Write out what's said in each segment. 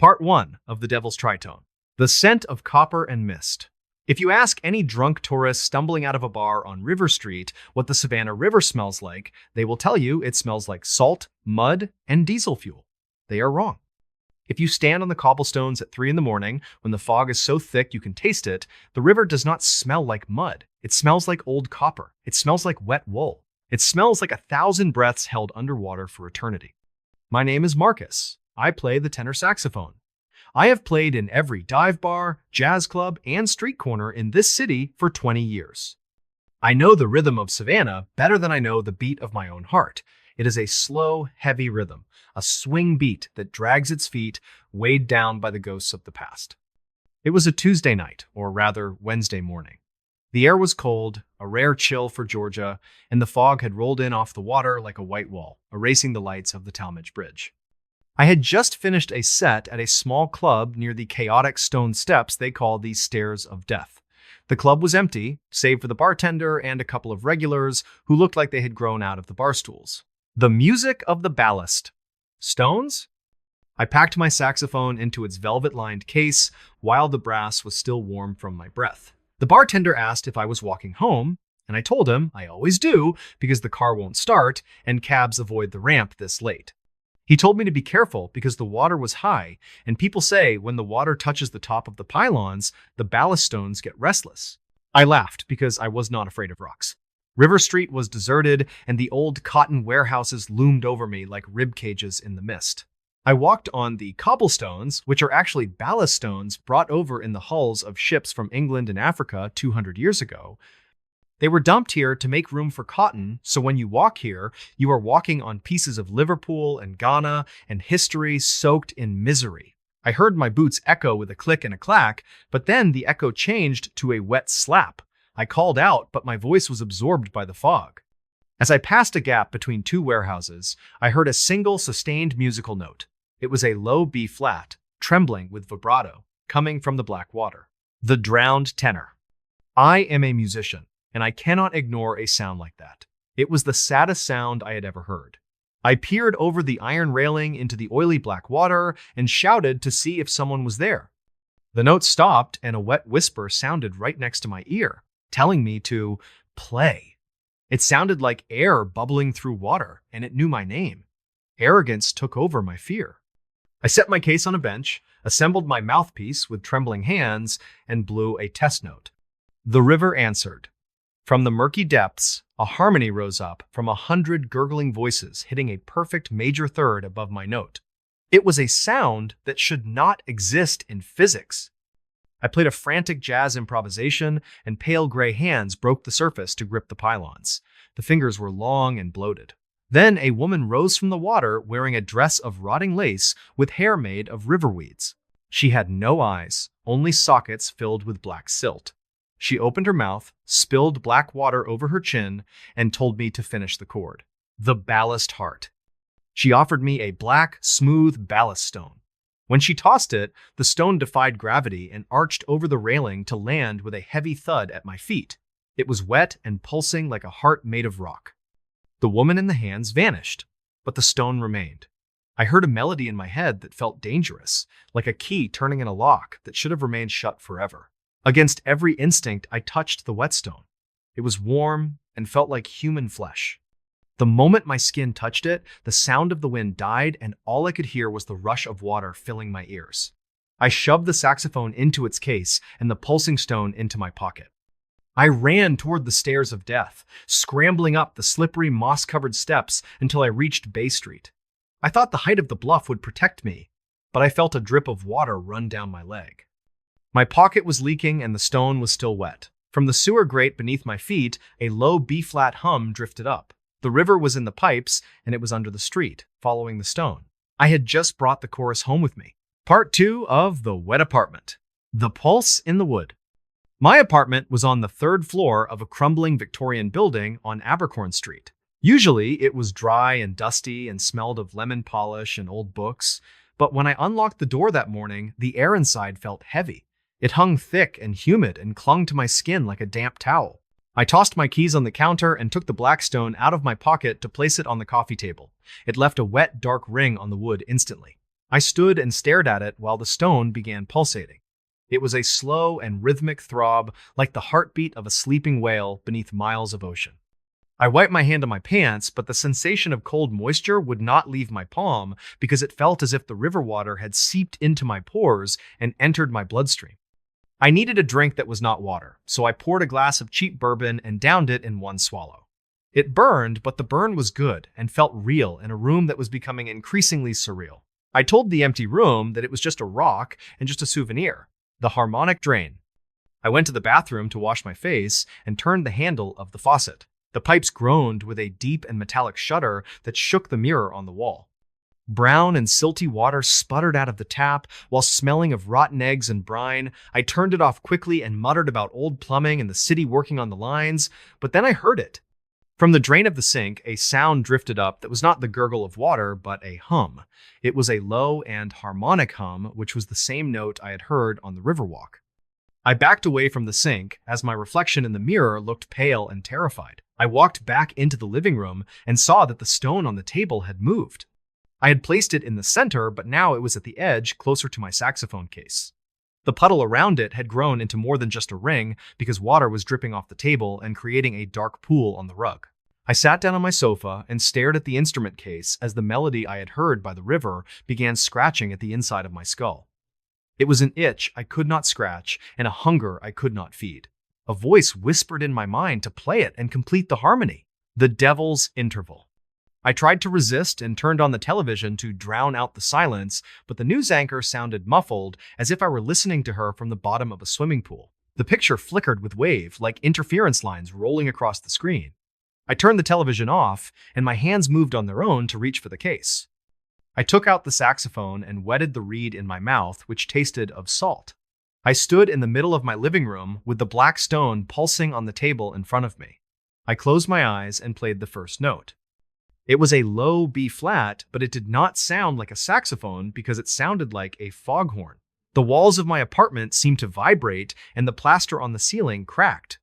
Part 1 of The Devil's Tritone. The Scent of Copper and Mist. If you ask any drunk tourist stumbling out of a bar on River Street what the Savannah River smells like, they will tell you it smells like salt, mud, and diesel fuel. They are wrong. If you stand on the cobblestones at 3 in the morning, when the fog is so thick you can taste it, the river does not smell like mud. It smells like old copper. It smells like wet wool. It smells like 1,000 breaths held underwater for eternity. My name is Marcus. I play the tenor saxophone. I have played in every dive bar, jazz club, and street corner in this city for 20 years. I know the rhythm of Savannah better than I know the beat of my own heart. It is a slow, heavy rhythm, a swing beat that drags its feet, weighed down by the ghosts of the past. It was a Tuesday night, or rather Wednesday morning. The air was cold, a rare chill for Georgia, and the fog had rolled in off the water like a white wall, erasing the lights of the Talmadge Bridge. I had just finished a set at a small club near the chaotic stone steps they call the Stairs of Death. The club was empty, save for the bartender and a couple of regulars who looked like they had grown out of the bar stools. The music of the ballast. Stones? I packed my saxophone into its velvet-lined case while the brass was still warm from my breath. The bartender asked if I was walking home, and I told him I always do because the car won't start and cabs avoid the ramp this late. He told me to be careful because the water was high, and people say when the water touches the top of the pylons, the ballast stones get restless. I laughed because I was not afraid of rocks. River Street was deserted, and the old cotton warehouses loomed over me like rib cages in the mist. I walked on the cobblestones, which are actually ballast stones brought over in the hulls of ships from England and Africa 200 years ago. They were dumped here to make room for cotton, so when you walk here, you are walking on pieces of Liverpool and Ghana and history soaked in misery. I heard my boots echo with a click and a clack, but then the echo changed to a wet slap. I called out, but my voice was absorbed by the fog. As I passed a gap between two warehouses, I heard a single sustained musical note. It was a low B-flat, trembling with vibrato, coming from the black water. The drowned tenor. I am a musician, and I cannot ignore a sound like that. It was the saddest sound I had ever heard. I peered over the iron railing into the oily black water and shouted to see if someone was there. The note stopped and a wet whisper sounded right next to my ear, telling me to play. It sounded like air bubbling through water, and it knew my name. Arrogance took over my fear. I set my case on a bench, assembled my mouthpiece with trembling hands, and blew a test note. The river answered. From the murky depths, a harmony rose up from 100 gurgling voices hitting a perfect major third above my note. It was a sound that should not exist in physics. I played a frantic jazz improvisation, and pale gray hands broke the surface to grip the pylons. The fingers were long and bloated. Then a woman rose from the water wearing a dress of rotting lace with hair made of river weeds. She had no eyes, only sockets filled with black silt. She opened her mouth, spilled black water over her chin, and told me to finish the chord. The ballast heart. She offered me a black, smooth ballast stone. When she tossed it, the stone defied gravity and arched over the railing to land with a heavy thud at my feet. It was wet and pulsing like a heart made of rock. The woman in the hands vanished, but the stone remained. I heard a melody in my head that felt dangerous, like a key turning in a lock that should have remained shut forever. Against every instinct, I touched the whetstone. It was warm and felt like human flesh. The moment my skin touched it, the sound of the wind died, and all I could hear was the rush of water filling my ears. I shoved the saxophone into its case and the pulsing stone into my pocket. I ran toward the Stairs of Death, scrambling up the slippery, moss-covered steps until I reached Bay Street. I thought the height of the bluff would protect me, but I felt a drip of water run down my leg. My pocket was leaking and the stone was still wet. From the sewer grate beneath my feet, a low B-flat hum drifted up. The river was in the pipes, and it was under the street, following the stone. I had just brought the chorus home with me. Part 2 of The Wet Apartment. The Pulse in the Wood. My apartment was on the 3rd floor of a crumbling Victorian building on Abercorn Street. Usually, it was dry and dusty and smelled of lemon polish and old books, but when I unlocked the door that morning, the air inside felt heavy. It hung thick and humid and clung to my skin like a damp towel. I tossed my keys on the counter and took the black stone out of my pocket to place it on the coffee table. It left a wet, dark ring on the wood instantly. I stood and stared at it while the stone began pulsating. It was a slow and rhythmic throb, like the heartbeat of a sleeping whale beneath miles of ocean. I wiped my hand on my pants, but the sensation of cold moisture would not leave my palm because it felt as if the river water had seeped into my pores and entered my bloodstream. I needed a drink that was not water, so I poured a glass of cheap bourbon and downed it in one swallow. It burned, but the burn was good and felt real in a room that was becoming increasingly surreal. I told the empty room that it was just a rock and just a souvenir, the harmonic drain. I went to the bathroom to wash my face and turned the handle of the faucet. The pipes groaned with a deep and metallic shudder that shook the mirror on the wall. Brown and silty water sputtered out of the tap while smelling of rotten eggs and brine. I turned it off quickly and muttered about old plumbing and the city working on the lines, but then I heard it. From the drain of the sink, a sound drifted up that was not the gurgle of water, but a hum. It was a low and harmonic hum, which was the same note I had heard on the Riverwalk. I backed away from the sink as my reflection in the mirror looked pale and terrified. I walked back into the living room and saw that the stone on the table had moved. I had placed it in the center, but now it was at the edge, closer to my saxophone case. The puddle around it had grown into more than just a ring because water was dripping off the table and creating a dark pool on the rug. I sat down on my sofa and stared at the instrument case as the melody I had heard by the river began scratching at the inside of my skull. It was an itch I could not scratch and a hunger I could not feed. A voice whispered in my mind to play it and complete the harmony. The Devil's Interval. I tried to resist and turned on the television to drown out the silence, but the news anchor sounded muffled, as if I were listening to her from the bottom of a swimming pool. The picture flickered with wave, like interference lines rolling across the screen. I turned the television off, and my hands moved on their own to reach for the case. I took out the saxophone and wetted the reed in my mouth, which tasted of salt. I stood in the middle of my living room with the black stone pulsing on the table in front of me. I closed my eyes and played the first note. It was a low B flat, but it did not sound like a saxophone because it sounded like a foghorn. The walls of my apartment seemed to vibrate and the plaster on the ceiling cracked.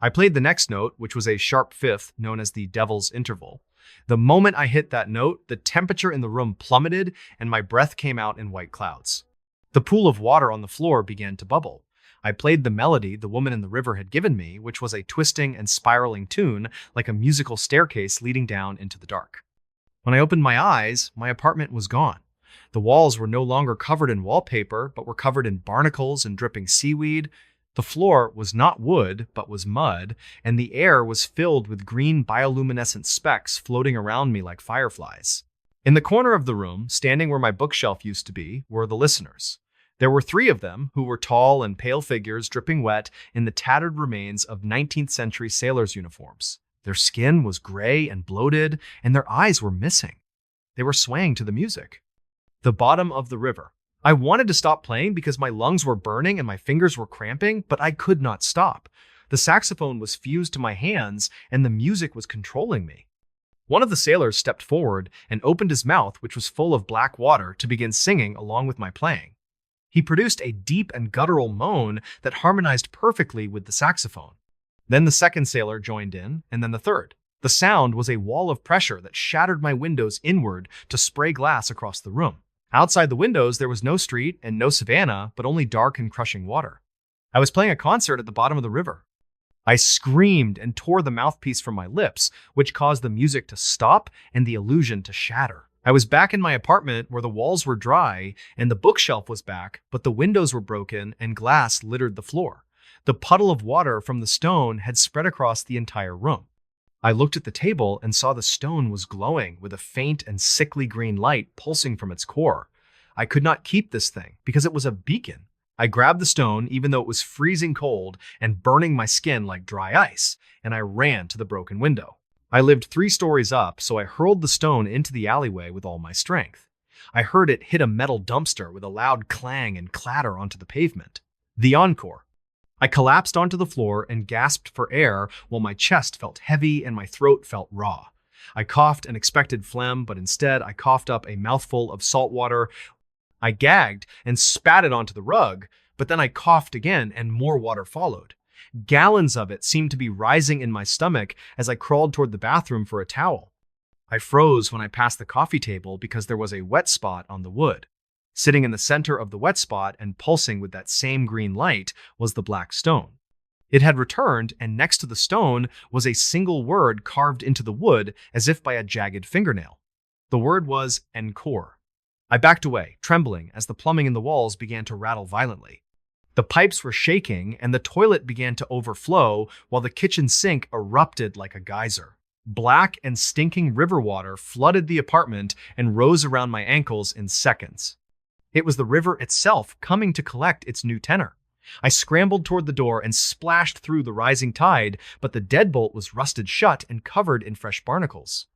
I played the next note, which was a sharp fifth known as the Devil's Interval. The moment I hit that note, the temperature in the room plummeted and my breath came out in white clouds. The pool of water on the floor began to bubble. I played the melody the woman in the river had given me, which was a twisting and spiraling tune like a musical staircase leading down into the dark. When I opened my eyes, my apartment was gone. The walls were no longer covered in wallpaper, but were covered in barnacles and dripping seaweed. The floor was not wood, but was mud, and the air was filled with green bioluminescent specks floating around me like fireflies. In the corner of the room, standing where my bookshelf used to be, were the listeners. There were 3 of them, who were tall and pale figures dripping wet in the tattered remains of 19th century sailors' uniforms. Their skin was gray and bloated, and their eyes were missing. They were swaying to the music. The Bottom of the River. I wanted to stop playing because my lungs were burning and my fingers were cramping, but I could not stop. The saxophone was fused to my hands, and the music was controlling me. One of the sailors stepped forward and opened his mouth, which was full of black water, to begin singing along with my playing. He produced a deep and guttural moan that harmonized perfectly with the saxophone. Then the second sailor joined in, and then the third. The sound was a wall of pressure that shattered my windows inward to spray glass across the room. Outside the windows, there was no street and no savannah, but only dark and crushing water. I was playing a concert at the bottom of the river. I screamed and tore the mouthpiece from my lips, which caused the music to stop and the illusion to shatter. I was back in my apartment where the walls were dry and the bookshelf was back, but the windows were broken and glass littered the floor. The puddle of water from the stone had spread across the entire room. I looked at the table and saw the stone was glowing with a faint and sickly green light pulsing from its core. I could not keep this thing because it was a beacon. I grabbed the stone even though it was freezing cold and burning my skin like dry ice, and I ran to the broken window. I lived 3 stories up, so I hurled the stone into the alleyway with all my strength. I heard it hit a metal dumpster with a loud clang and clatter onto the pavement. The encore. I collapsed onto the floor and gasped for air while my chest felt heavy and my throat felt raw. I coughed and expected phlegm, but instead I coughed up a mouthful of salt water. I gagged and spat it onto the rug, but then I coughed again and more water followed. Gallons of it seemed to be rising in my stomach as I crawled toward the bathroom for a towel. I froze when I passed the coffee table because there was a wet spot on the wood. Sitting in the center of the wet spot and pulsing with that same green light was the black stone. It had returned, and next to the stone was a single word carved into the wood as if by a jagged fingernail. The word was encore. I backed away, trembling, as the plumbing in the walls began to rattle violently. The pipes were shaking, and the toilet began to overflow, while the kitchen sink erupted like a geyser. Black and stinking river water flooded the apartment and rose around my ankles in seconds. It was the river itself coming to collect its new tenor. I scrambled toward the door and splashed through the rising tide, but the deadbolt was rusted shut and covered in fresh barnacles.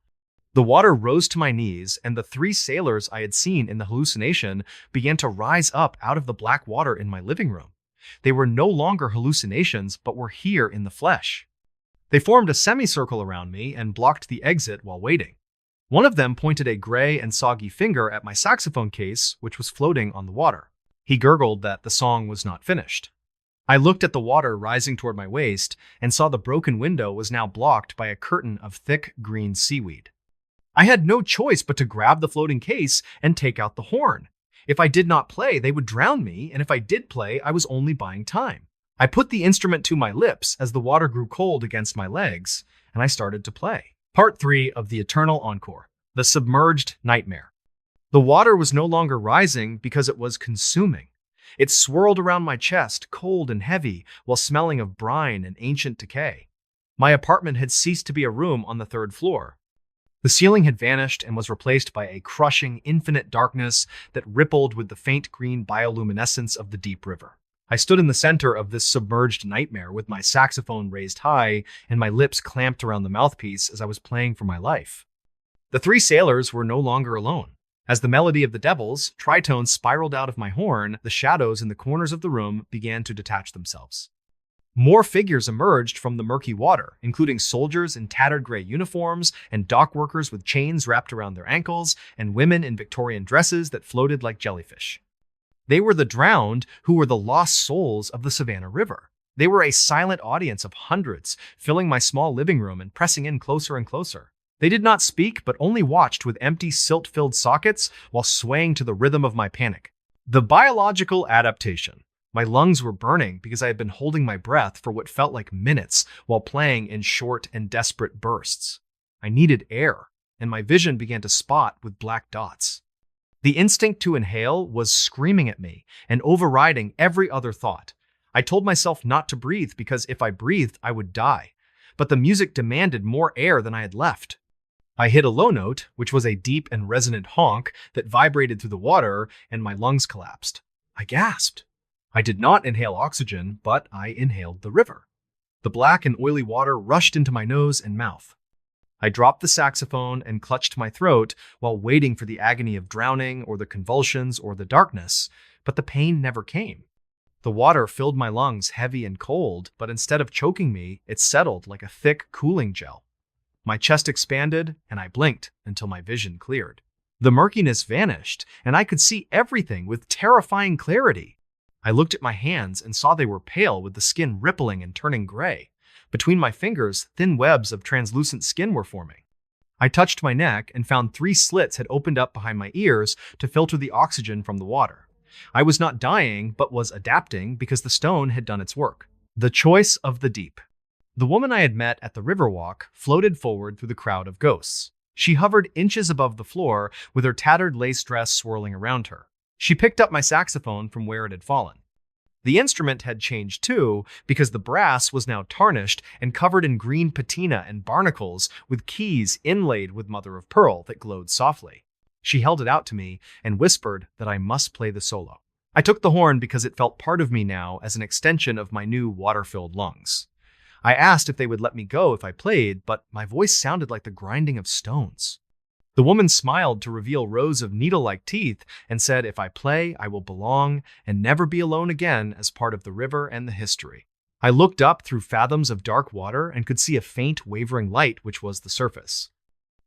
The water rose to my knees, and the 3 sailors I had seen in the hallucination began to rise up out of the black water in my living room. They were no longer hallucinations, but were here in the flesh. They formed a semicircle around me and blocked the exit while waiting. One of them pointed a gray and soggy finger at my saxophone case, which was floating on the water. He gurgled that the song was not finished. I looked at the water rising toward my waist and saw the broken window was now blocked by a curtain of thick green seaweed. I had no choice but to grab the floating case and take out the horn. If I did not play, they would drown me, and if I did play, I was only buying time. I put the instrument to my lips as the water grew cold against my legs, and I started to play. Part 3 of the Eternal Encore, The Submerged Nightmare. The water was no longer rising because it was consuming. It swirled around my chest, cold and heavy, while smelling of brine and ancient decay. My apartment had ceased to be a room on the 3rd floor. The ceiling had vanished and was replaced by a crushing, infinite darkness that rippled with the faint green bioluminescence of the deep river. I stood in the center of this submerged nightmare with my saxophone raised high and my lips clamped around the mouthpiece as I was playing for my life. The 3 sailors were no longer alone. As the melody of the devils, Tritone spiraled out of my horn, the shadows in the corners of the room began to detach themselves. More figures emerged from the murky water, including soldiers in tattered gray uniforms and dock workers with chains wrapped around their ankles and women in Victorian dresses that floated like jellyfish. They were the drowned who were the lost souls of the Savannah River. They were a silent audience of hundreds, filling my small living room and pressing in closer and closer. They did not speak, but only watched with empty silt-filled sockets while swaying to the rhythm of my panic. The biological adaptation. My lungs were burning because I had been holding my breath for what felt like minutes while playing in short and desperate bursts. I needed air, and my vision began to spot with black dots. The instinct to inhale was screaming at me and overriding every other thought. I told myself not to breathe because if I breathed, I would die. But the music demanded more air than I had left. I hit a low note, which was a deep and resonant honk that vibrated through the water, and my lungs collapsed. I gasped. I did not inhale oxygen, but I inhaled the river. The black and oily water rushed into my nose and mouth. I dropped the saxophone and clutched my throat while waiting for the agony of drowning or the convulsions or the darkness, but the pain never came. The water filled my lungs heavy and cold, but instead of choking me, it settled like a thick cooling gel. My chest expanded, and I blinked until my vision cleared. The murkiness vanished, and I could see everything with terrifying clarity. I looked at my hands and saw they were pale with the skin rippling and turning gray. Between my fingers, thin webs of translucent skin were forming. I touched my neck and found 3 slits had opened up behind my ears to filter the oxygen from the water. I was not dying, but was adapting because the stone had done its work. The choice of the deep. The woman I had met at the Riverwalk floated forward through the crowd of ghosts. She hovered inches above the floor with her tattered lace dress swirling around her. She picked up my saxophone from where it had fallen. The instrument had changed too, because the brass was now tarnished and covered in green patina and barnacles with keys inlaid with mother of pearl that glowed softly. She held it out to me and whispered that I must play the solo. I took the horn because it felt part of me now as an extension of my new water-filled lungs. I asked if they would let me go if I played, but my voice sounded like the grinding of stones. The woman smiled to reveal rows of needle-like teeth and said if I play, I will belong and never be alone again as part of the river and the history. I looked up through fathoms of dark water and could see a faint, wavering light which was the surface.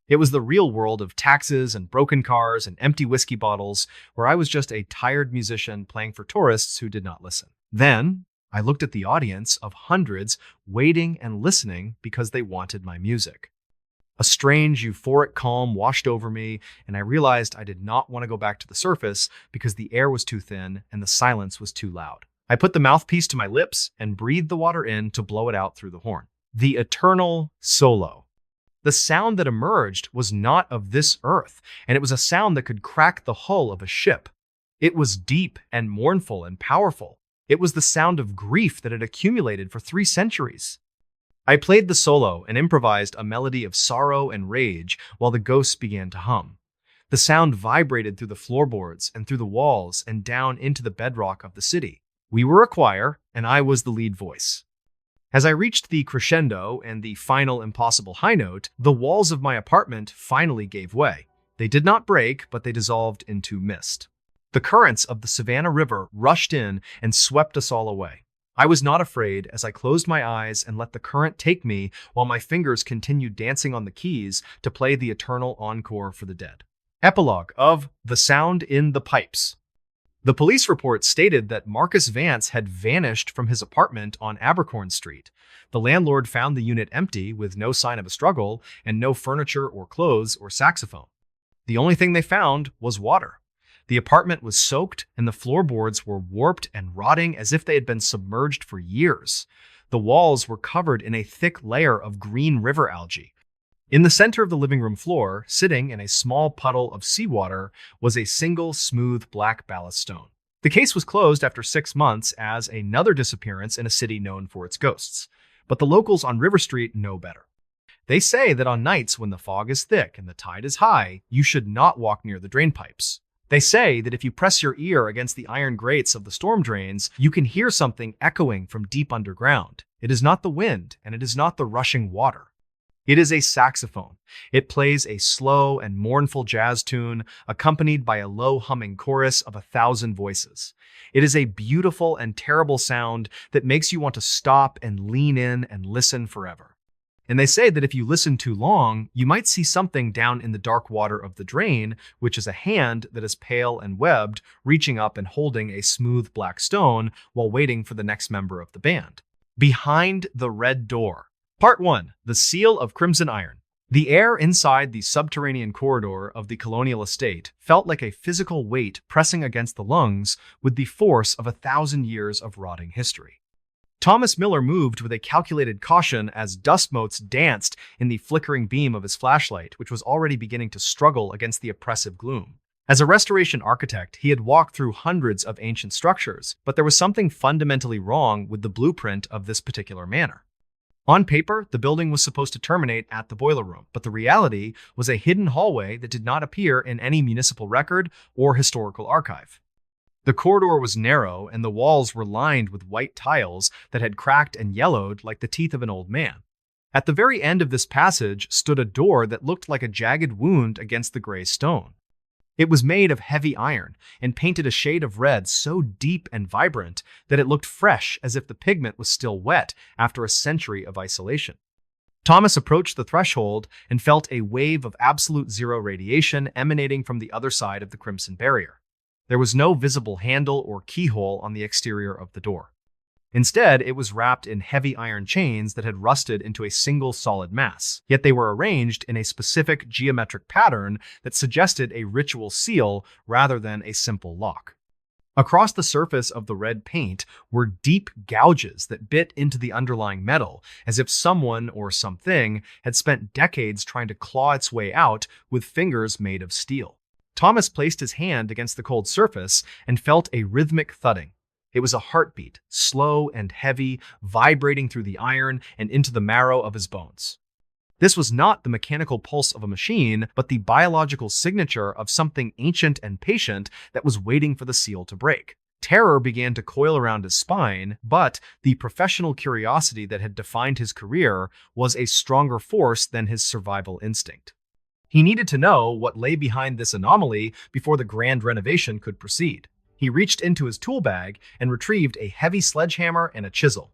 It was the real world of taxes and broken cars and empty whiskey bottles, where I was just a tired musician playing for tourists who did not listen. Then, I looked at the audience of hundreds waiting and listening because they wanted my music. A strange, euphoric calm washed over me, and I realized I did not want to go back to the surface because the air was too thin and the silence was too loud. I put the mouthpiece to my lips and breathed the water in to blow it out through the horn. The eternal solo. The sound that emerged was not of this earth, and it was a sound that could crack the hull of a ship. It was deep and mournful and powerful. It was the sound of grief that had accumulated for 3 centuries. I played the solo and improvised a melody of sorrow and rage while the ghosts began to hum. The sound vibrated through the floorboards and through the walls and down into the bedrock of the city. We were a choir, and I was the lead voice. As I reached the crescendo and the final impossible high note, the walls of my apartment finally gave way. They did not break, but they dissolved into mist. The currents of the Savannah River rushed in and swept us all away. I was not afraid as I closed my eyes and let the current take me while my fingers continued dancing on the keys to play the eternal encore for the dead. Epilogue of The Sound in the Pipes. The police report stated that Marcus Vance had vanished from his apartment on Abercorn Street. The landlord found the unit empty with no sign of a struggle and no furniture or clothes or saxophone. The only thing they found was water. The apartment was soaked and the floorboards were warped and rotting as if they had been submerged for years. The walls were covered in a thick layer of green river algae. In the center of the living room floor, sitting in a small puddle of seawater, was a single smooth black ballast stone. The case was closed after 6 months as another disappearance in a city known for its ghosts. But the locals on River Street know better. They say that on nights when the fog is thick and the tide is high, you should not walk near the drain pipes. They say that if you press your ear against the iron grates of the storm drains, you can hear something echoing from deep underground. It is not the wind, and it is not the rushing water. It is a saxophone. It plays a slow and mournful jazz tune, accompanied by a low humming chorus of 1,000 voices. It is a beautiful and terrible sound that makes you want to stop and lean in and listen forever. And they say that if you listen too long, you might see something down in the dark water of the drain, which is a hand that is pale and webbed, reaching up and holding a smooth black stone while waiting for the next member of the band. Behind the Red Door. Part 1. The Seal of Crimson Iron. The air inside the subterranean corridor of the colonial estate felt like a physical weight pressing against the lungs with the force of 1,000 years of rotting history. Thomas Miller moved with a calculated caution as dust motes danced in the flickering beam of his flashlight, which was already beginning to struggle against the oppressive gloom. As a restoration architect, he had walked through hundreds of ancient structures, but there was something fundamentally wrong with the blueprint of this particular manor. On paper, the building was supposed to terminate at the boiler room, but the reality was a hidden hallway that did not appear in any municipal record or historical archive. The corridor was narrow, and the walls were lined with white tiles that had cracked and yellowed like the teeth of an old man. At the very end of this passage stood a door that looked like a jagged wound against the gray stone. It was made of heavy iron and painted a shade of red so deep and vibrant that it looked fresh, as if the pigment was still wet after a century of isolation. Thomas approached the threshold and felt a wave of absolute zero radiation emanating from the other side of the crimson barrier. There was no visible handle or keyhole on the exterior of the door. Instead, it was wrapped in heavy iron chains that had rusted into a single solid mass, yet they were arranged in a specific geometric pattern that suggested a ritual seal rather than a simple lock. Across the surface of the red paint were deep gouges that bit into the underlying metal, as if someone or something had spent decades trying to claw its way out with fingers made of steel. Thomas placed his hand against the cold surface and felt a rhythmic thudding. It was a heartbeat, slow and heavy, vibrating through the iron and into the marrow of his bones. This was not the mechanical pulse of a machine, but the biological signature of something ancient and patient that was waiting for the seal to break. Terror began to coil around his spine, but the professional curiosity that had defined his career was a stronger force than his survival instinct. He needed to know what lay behind this anomaly before the grand renovation could proceed. He reached into his tool bag and retrieved a heavy sledgehammer and a chisel.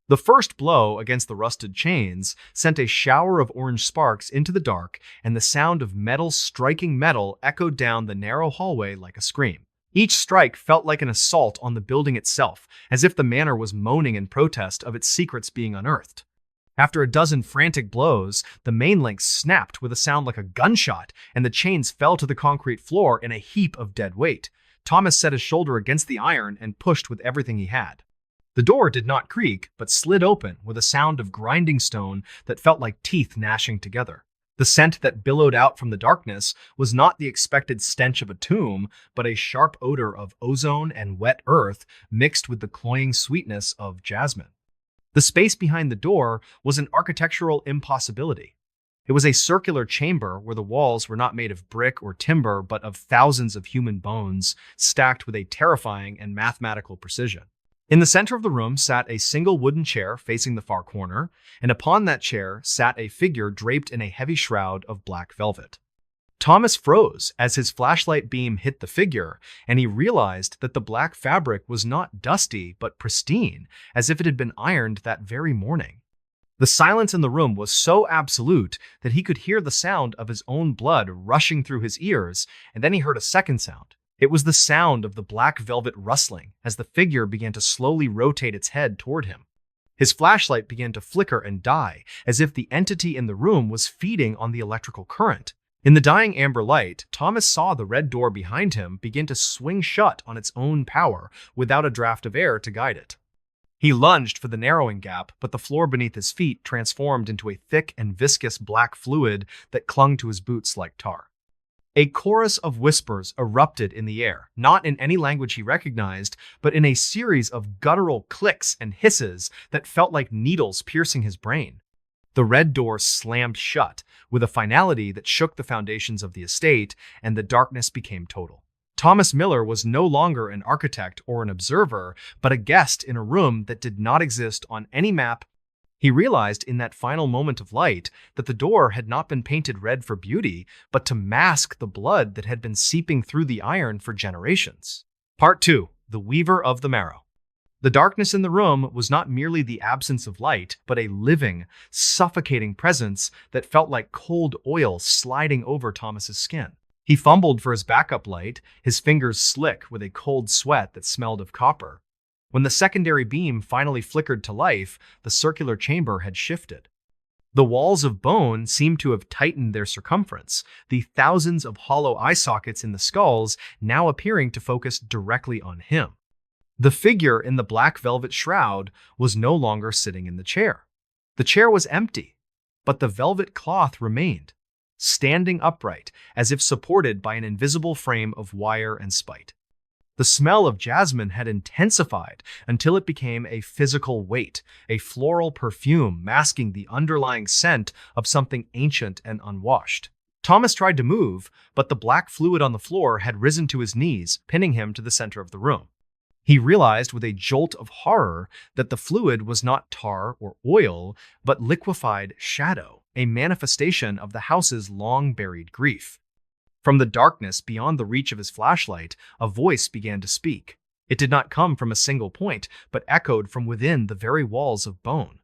The first blow against the rusted chains sent a shower of orange sparks into the dark, and the sound of metal striking metal echoed down the narrow hallway like a scream. Each strike felt like an assault on the building itself, as if the manor was moaning in protest of its secrets being unearthed. After a dozen frantic blows, the main link snapped with a sound like a gunshot, and the chains fell to the concrete floor in a heap of dead weight. Thomas set his shoulder against the iron and pushed with everything he had. The door did not creak, but slid open with a sound of grinding stone that felt like teeth gnashing together. The scent that billowed out from the darkness was not the expected stench of a tomb, but a sharp odor of ozone and wet earth mixed with the cloying sweetness of jasmine. The space behind the door was an architectural impossibility. It was a circular chamber where the walls were not made of brick or timber, but of thousands of human bones stacked with a terrifying and mathematical precision. In the center of the room sat a single wooden chair facing the far corner, and upon that chair sat a figure draped in a heavy shroud of black velvet. Thomas froze as his flashlight beam hit the figure, and he realized that the black fabric was not dusty but pristine, as if it had been ironed that very morning. The silence in the room was so absolute that he could hear the sound of his own blood rushing through his ears, and then he heard a second sound. It was the sound of the black velvet rustling as the figure began to slowly rotate its head toward him. His flashlight began to flicker and die, as if the entity in the room was feeding on the electrical current. In the dying amber light, Thomas saw the red door behind him begin to swing shut on its own power without a draft of air to guide it. He lunged for the narrowing gap, but the floor beneath his feet transformed into a thick and viscous black fluid that clung to his boots like tar. A chorus of whispers erupted in the air, not in any language he recognized, but in a series of guttural clicks and hisses that felt like needles piercing his brain. The red door slammed shut, with a finality that shook the foundations of the estate, and the darkness became total. Thomas Miller was no longer an architect or an observer, but a guest in a room that did not exist on any map. He realized in that final moment of light that the door had not been painted red for beauty, but to mask the blood that had been seeping through the iron for generations. Part 2. The Weaver of the Marrow. The darkness in the room was not merely the absence of light, but a living, suffocating presence that felt like cold oil sliding over Thomas's skin. He fumbled for his backup light, his fingers slick with a cold sweat that smelled of copper. When the secondary beam finally flickered to life, the circular chamber had shifted. The walls of bone seemed to have tightened their circumference, the thousands of hollow eye sockets in the skulls now appearing to focus directly on him. The figure in the black velvet shroud was no longer sitting in the chair. The chair was empty, but the velvet cloth remained, standing upright as if supported by an invisible frame of wire and spite. The smell of jasmine had intensified until it became a physical weight, a floral perfume masking the underlying scent of something ancient and unwashed. Thomas tried to move, but the black fluid on the floor had risen to his knees, pinning him to the center of the room. He realized with a jolt of horror that the fluid was not tar or oil, but liquefied shadow, a manifestation of the house's long-buried grief. From the darkness beyond the reach of his flashlight, a voice began to speak. It did not come from a single point, but echoed from within the very walls of bone.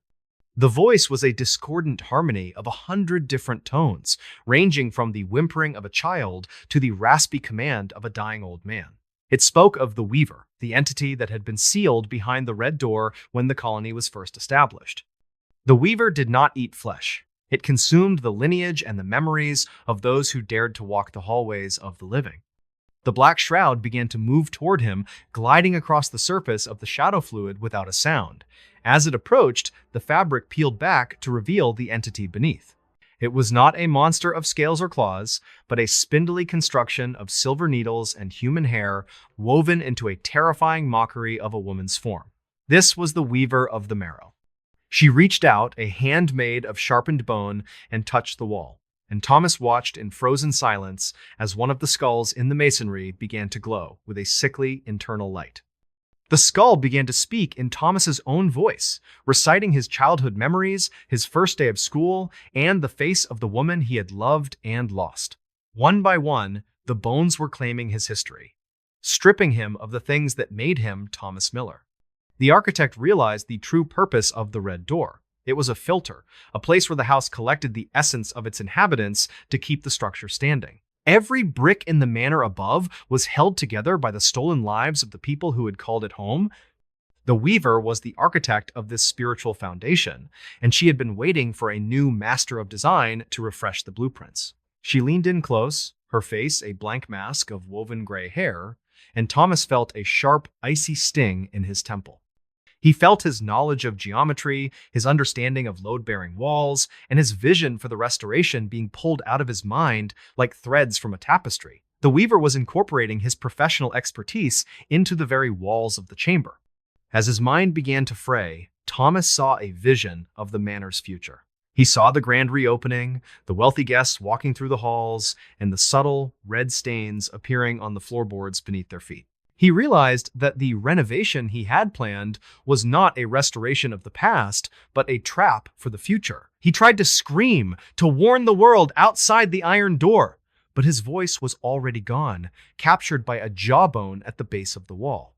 The voice was a discordant harmony of 100 different tones, ranging from the whimpering of a child to the raspy command of a dying old man. It spoke of the Weaver, the entity that had been sealed behind the red door when the colony was first established. The Weaver did not eat flesh. It consumed the lineage and the memories of those who dared to walk the hallways of the living. The black shroud began to move toward him, gliding across the surface of the shadow fluid without a sound. As it approached, the fabric peeled back to reveal the entity beneath. It was not a monster of scales or claws, but a spindly construction of silver needles and human hair woven into a terrifying mockery of a woman's form. This was the Weaver of the Marrow. She reached out, a hand made of sharpened bone, and touched the wall, and Thomas watched in frozen silence as one of the skulls in the masonry began to glow with a sickly internal light. The skull began to speak in Thomas's own voice, reciting his childhood memories, his first day of school, and the face of the woman he had loved and lost. One by one, the bones were claiming his history, stripping him of the things that made him Thomas Miller. The architect realized the true purpose of the red door. It was a filter, a place where the house collected the essence of its inhabitants to keep the structure standing. Every brick in the manor above was held together by the stolen lives of the people who had called it home. The weaver was the architect of this spiritual foundation, and she had been waiting for a new master of design to refresh the blueprints. She leaned in close, her face a blank mask of woven gray hair, and Thomas felt a sharp, icy sting in his temple. He felt his knowledge of geometry, his understanding of load-bearing walls, and his vision for the restoration being pulled out of his mind like threads from a tapestry. The weaver was incorporating his professional expertise into the very walls of the chamber. As his mind began to fray, Thomas saw a vision of the manor's future. He saw the grand reopening, the wealthy guests walking through the halls, and the subtle, red stains appearing on the floorboards beneath their feet. He realized that the renovation he had planned was not a restoration of the past, but a trap for the future. He tried to scream, to warn the world outside the iron door, but his voice was already gone, captured by a jawbone at the base of the wall.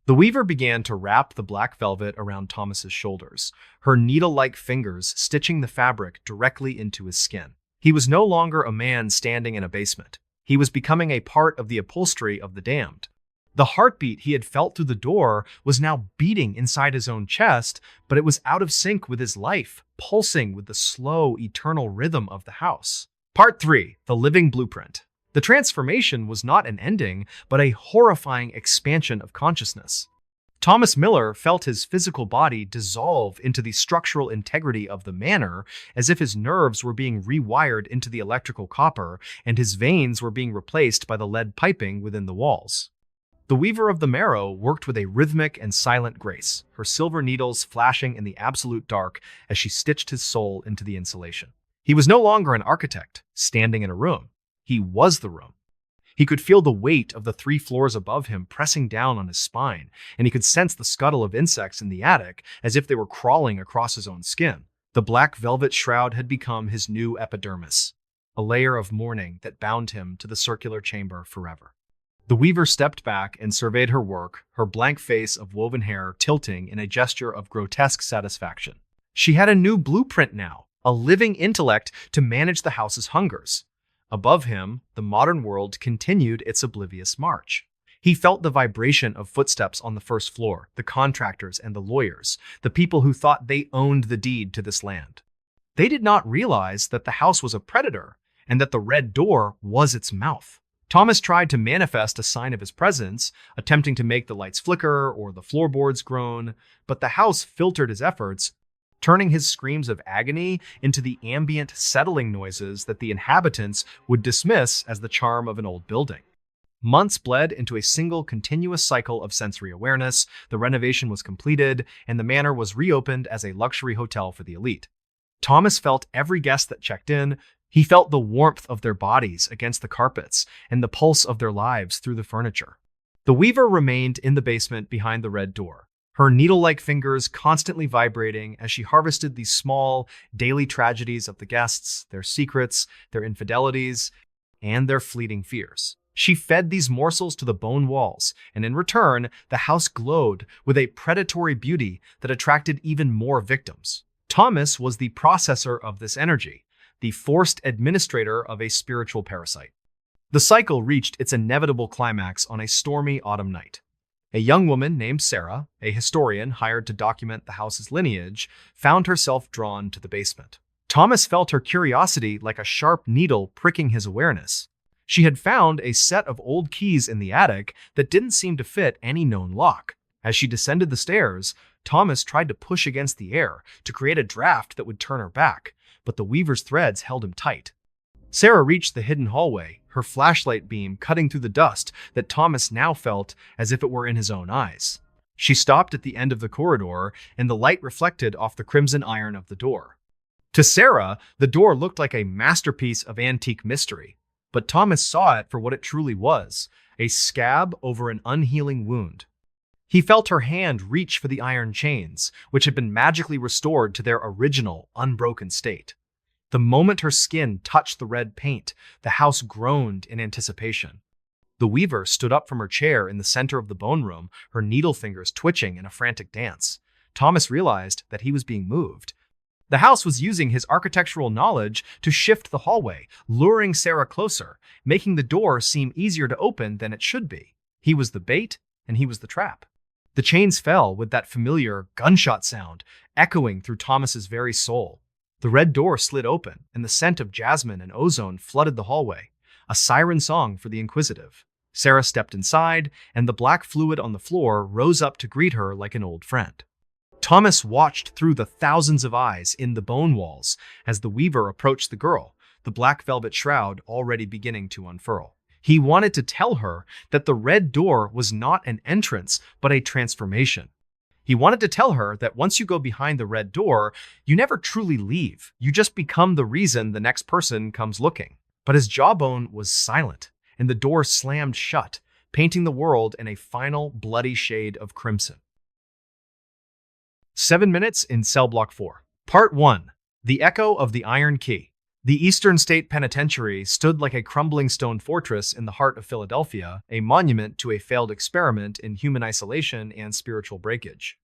The weaver began to wrap the black velvet around Thomas's shoulders, her needle-like fingers stitching the fabric directly into his skin. He was no longer a man standing in a basement. He was becoming a part of the upholstery of the damned. The heartbeat he had felt through the door was now beating inside his own chest, but it was out of sync with his life, pulsing with the slow, eternal rhythm of the house. Part 3. The Living Blueprint. The transformation was not an ending, but a horrifying expansion of consciousness. Thomas Miller felt his physical body dissolve into the structural integrity of the manor, as if his nerves were being rewired into the electrical copper, and his veins were being replaced by the lead piping within the walls. The weaver of the marrow worked with a rhythmic and silent grace, her silver needles flashing in the absolute dark as she stitched his soul into the insulation. He was no longer an architect, standing in a room. He was the room. He could feel the weight of the 3 floors above him pressing down on his spine, and he could sense the scuttle of insects in the attic as if they were crawling across his own skin. The black velvet shroud had become his new epidermis, a layer of mourning that bound him to the circular chamber forever. The weaver stepped back and surveyed her work, her blank face of woven hair tilting in a gesture of grotesque satisfaction. She had a new blueprint now, a living intellect to manage the house's hungers. Above him, the modern world continued its oblivious march. He felt the vibration of footsteps on the first floor, the contractors and the lawyers, the people who thought they owned the deed to this land. They did not realize that the house was a predator and that the red door was its mouth. Thomas tried to manifest a sign of his presence, attempting to make the lights flicker or the floorboards groan, but the house filtered his efforts, turning his screams of agony into the ambient, settling noises that the inhabitants would dismiss as the charm of an old building. Months bled into a single continuous cycle of sensory awareness, the renovation was completed, and the manor was reopened as a luxury hotel for the elite. Thomas felt every guest that checked in. He felt the warmth of their bodies against the carpets and the pulse of their lives through the furniture. The weaver remained in the basement behind the red door, her needle-like fingers constantly vibrating as she harvested these small, daily tragedies of the guests, their secrets, their infidelities, and their fleeting fears. She fed these morsels to the bone walls, and in return, the house glowed with a predatory beauty that attracted even more victims. Thomas was the processor of this energy, the forced administrator of a spiritual parasite. The cycle reached its inevitable climax on a stormy autumn night. A young woman named Sarah, a historian hired to document the house's lineage, found herself drawn to the basement. Thomas felt her curiosity like a sharp needle pricking his awareness. She had found a set of old keys in the attic that didn't seem to fit any known lock. As she descended the stairs, Thomas tried to push against the air to create a draft that would turn her back, but the weaver's threads held him tight. Sarah reached the hidden hallway, her flashlight beam cutting through the dust that Thomas now felt as if it were in his own eyes. She stopped at the end of the corridor, and the light reflected off the crimson iron of the door. To Sarah, the door looked like a masterpiece of antique mystery, but Thomas saw it for what it truly was, a scab over an unhealing wound. He felt her hand reach for the iron chains, which had been magically restored to their original, unbroken state. The moment her skin touched the red paint, the house groaned in anticipation. The weaver stood up from her chair in the center of the bone room, her needle fingers twitching in a frantic dance. Thomas realized that he was being moved. The house was using his architectural knowledge to shift the hallway, luring Sarah closer, making the door seem easier to open than it should be. He was the bait, and he was the trap. The chains fell with that familiar gunshot sound echoing through Thomas's very soul. The red door slid open, and the scent of jasmine and ozone flooded the hallway, a siren song for the inquisitive. Sarah stepped inside, and the black fluid on the floor rose up to greet her like an old friend. Thomas watched through the thousands of eyes in the bone walls as the weaver approached the girl, the black velvet shroud already beginning to unfurl. He wanted to tell her that the red door was not an entrance, but a transformation. He wanted to tell her that once you go behind the red door, you never truly leave. You just become the reason the next person comes looking. But his jawbone was silent, and the door slammed shut, painting the world in a final bloody shade of crimson. 7 minutes in Cell Block 4. Part 1. The Echo of the Iron Key. The Eastern State Penitentiary stood like a crumbling stone fortress in the heart of Philadelphia, a monument to a failed experiment in human isolation and spiritual breakage.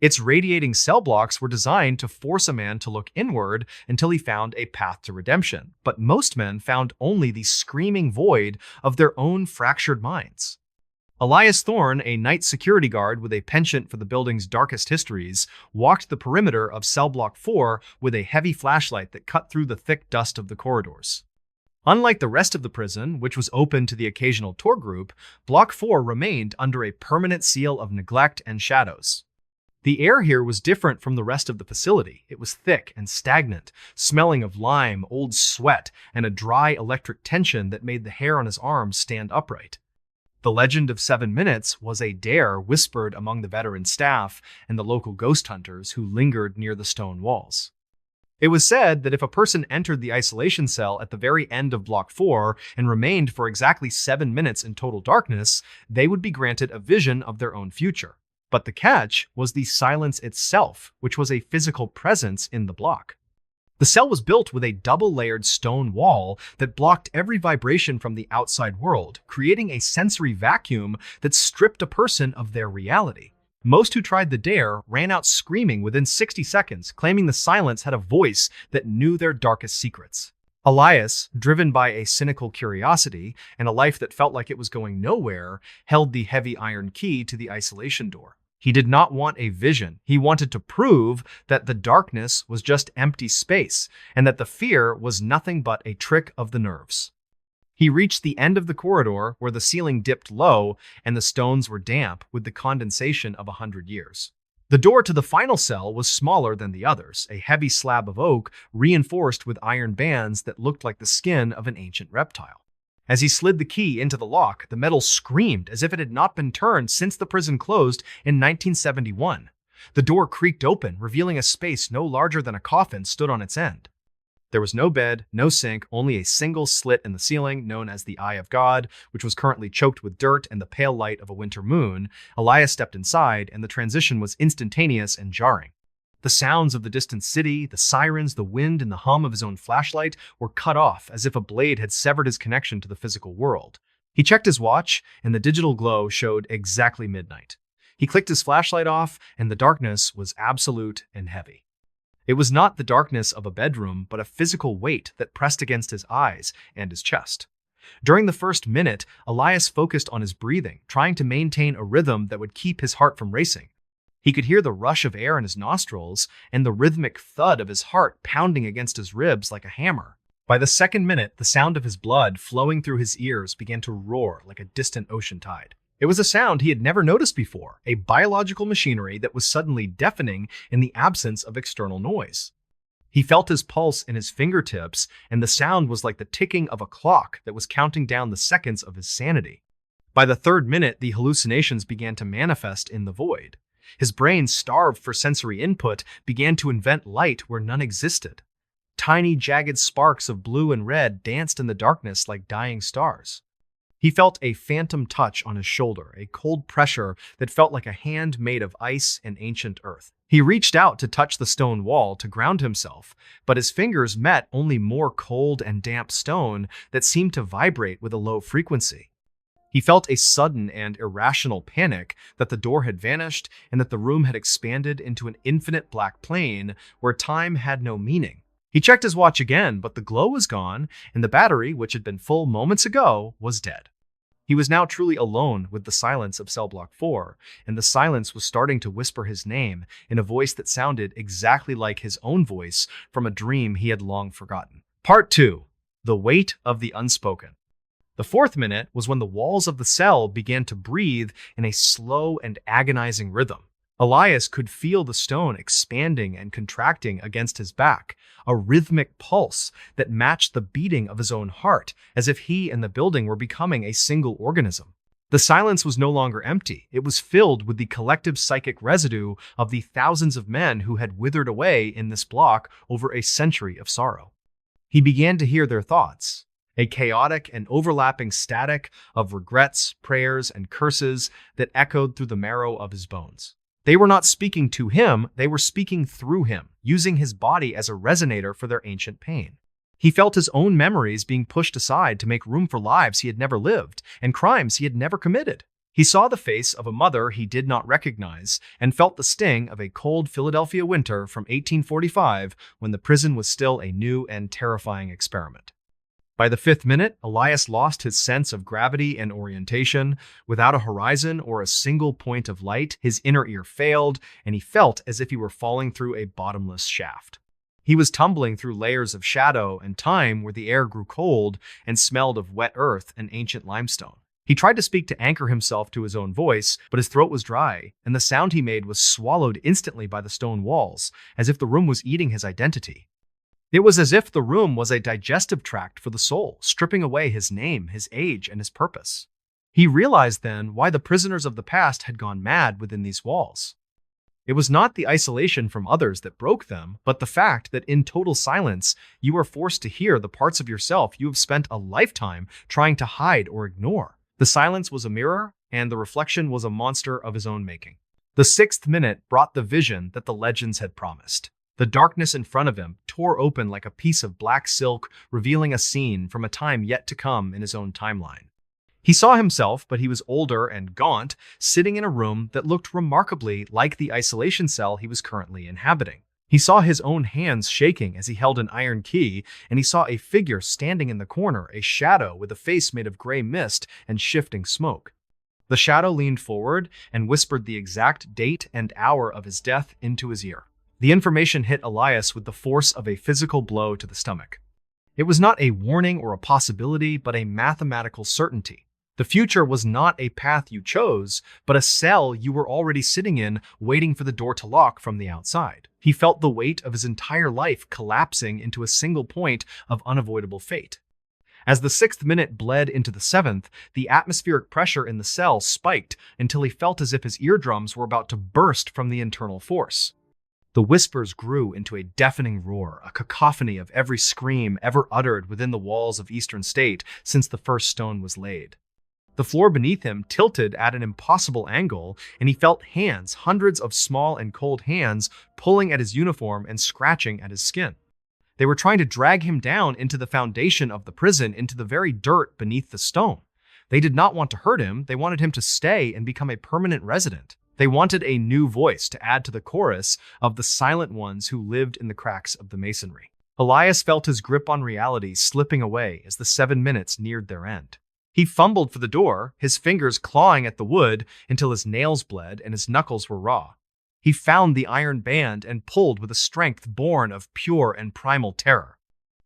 Its radiating cell blocks were designed to force a man to look inward until he found a path to redemption, but most men found only the screaming void of their own fractured minds. Elias Thorne, a night security guard with a penchant for the building's darkest histories, walked the perimeter of Cell Block 4 with a heavy flashlight that cut through the thick dust of the corridors. Unlike the rest of the prison, which was open to the occasional tour group, Block 4 remained under a permanent seal of neglect and shadows. The air here was different from the rest of the facility. It was thick and stagnant, smelling of lime, old sweat, and a dry electric tension that made the hair on his arms stand upright. The legend of 7 minutes was a dare whispered among the veteran staff and the local ghost hunters who lingered near the stone walls. It was said that if a person entered the isolation cell at the very end of Block 4 and remained for exactly 7 minutes in total darkness, they would be granted a vision of their own future. But the catch was the silence itself, which was a physical presence in the block. The cell was built with a double-layered stone wall that blocked every vibration from the outside world, creating a sensory vacuum that stripped a person of their reality. Most who tried the dare ran out screaming within 60 seconds, claiming the silence had a voice that knew their darkest secrets. Elias, driven by a cynical curiosity and a life that felt like it was going nowhere, held the heavy iron key to the isolation door. He did not want a vision. He wanted to prove that the darkness was just empty space and that the fear was nothing but a trick of the nerves. He reached the end of the corridor where the ceiling dipped low and the stones were damp with the condensation of 100 years. The door to the final cell was smaller than the others, a heavy slab of oak reinforced with iron bands that looked like the skin of an ancient reptile. As he slid the key into the lock, the metal screamed as if it had not been turned since the prison closed in 1971. The door creaked open, revealing a space no larger than a coffin stood on its end. There was no bed, no sink, only a single slit in the ceiling, known as the Eye of God, which was currently choked with dirt and the pale light of a winter moon. Elias stepped inside, and the transition was instantaneous and jarring. The sounds of the distant city, the sirens, the wind, and the hum of his own flashlight were cut off as if a blade had severed his connection to the physical world. He checked his watch, and the digital glow showed exactly midnight. He clicked his flashlight off, and the darkness was absolute and heavy. It was not the darkness of a bedroom, but a physical weight that pressed against his eyes and his chest. During the first minute, Elias focused on his breathing, trying to maintain a rhythm that would keep his heart from racing. He could hear the rush of air in his nostrils and the rhythmic thud of his heart pounding against his ribs like a hammer. By the second minute, the sound of his blood flowing through his ears began to roar like a distant ocean tide. It was a sound he had never noticed before, a biological machinery that was suddenly deafening in the absence of external noise. He felt his pulse in his fingertips, and the sound was like the ticking of a clock that was counting down the seconds of his sanity. By the third minute, the hallucinations began to manifest in the void. His brain, starved for sensory input, began to invent light where none existed. Tiny, jagged sparks of blue and red danced in the darkness like dying stars. He felt a phantom touch on his shoulder, a cold pressure that felt like a hand made of ice and ancient earth. He reached out to touch the stone wall to ground himself, but his fingers met only more cold and damp stone that seemed to vibrate with a low frequency. He felt a sudden and irrational panic that the door had vanished and that the room had expanded into an infinite black plane where time had no meaning. He checked his watch again, but the glow was gone, and the battery, which had been full moments ago, was dead. He was now truly alone with the silence of cell block 4, and the silence was starting to whisper his name in a voice that sounded exactly like his own voice from a dream he had long forgotten. Part 2. The Weight of the Unspoken. The fourth minute was when the walls of the cell began to breathe in a slow and agonizing rhythm. Elias could feel the stone expanding and contracting against his back, a rhythmic pulse that matched the beating of his own heart, as if he and the building were becoming a single organism. The silence was no longer empty. It was filled with the collective psychic residue of the thousands of men who had withered away in this block over a century of sorrow. He began to hear their thoughts, a chaotic and overlapping static of regrets, prayers, and curses that echoed through the marrow of his bones. They were not speaking to him, they were speaking through him, using his body as a resonator for their ancient pain. He felt his own memories being pushed aside to make room for lives he had never lived and crimes he had never committed. He saw the face of a mother he did not recognize and felt the sting of a cold Philadelphia winter from 1845 when the prison was still a new and terrifying experiment. By the fifth minute, Elias lost his sense of gravity and orientation. Without a horizon or a single point of light, his inner ear failed, and he felt as if he were falling through a bottomless shaft. He was tumbling through layers of shadow and time where the air grew cold and smelled of wet earth and ancient limestone. He tried to speak to anchor himself to his own voice, but his throat was dry, and the sound he made was swallowed instantly by the stone walls, as if the room was eating his identity. It was as if the room was a digestive tract for the soul, stripping away his name, his age, and his purpose. He realized then why the prisoners of the past had gone mad within these walls. It was not the isolation from others that broke them, but the fact that in total silence, you are forced to hear the parts of yourself you have spent a lifetime trying to hide or ignore. The silence was a mirror, and the reflection was a monster of his own making. The sixth minute brought the vision that the legends had promised. The darkness in front of him tore open like a piece of black silk, revealing a scene from a time yet to come in his own timeline. He saw himself, but he was older and gaunt, sitting in a room that looked remarkably like the isolation cell he was currently inhabiting. He saw his own hands shaking as he held an iron key, and he saw a figure standing in the corner, a shadow with a face made of gray mist and shifting smoke. The shadow leaned forward and whispered the exact date and hour of his death into his ear. The information hit Elias with the force of a physical blow to the stomach. It was not a warning or a possibility, but a mathematical certainty. The future was not a path you chose, but a cell you were already sitting in, waiting for the door to lock from the outside. He felt the weight of his entire life collapsing into a single point of unavoidable fate. As the sixth minute bled into the seventh, the atmospheric pressure in the cell spiked until he felt as if his eardrums were about to burst from the internal force. The whispers grew into a deafening roar, a cacophony of every scream ever uttered within the walls of Eastern State since the first stone was laid. The floor beneath him tilted at an impossible angle, and he felt hands, hundreds of small and cold hands, pulling at his uniform and scratching at his skin. They were trying to drag him down into the foundation of the prison, into the very dirt beneath the stone. They did not want to hurt him, they wanted him to stay and become a permanent resident. They wanted a new voice to add to the chorus of the silent ones who lived in the cracks of the masonry. Elias felt his grip on reality slipping away as the 7 minutes neared their end. He fumbled for the door, his fingers clawing at the wood until his nails bled and his knuckles were raw. He found the iron band and pulled with a strength born of pure and primal terror.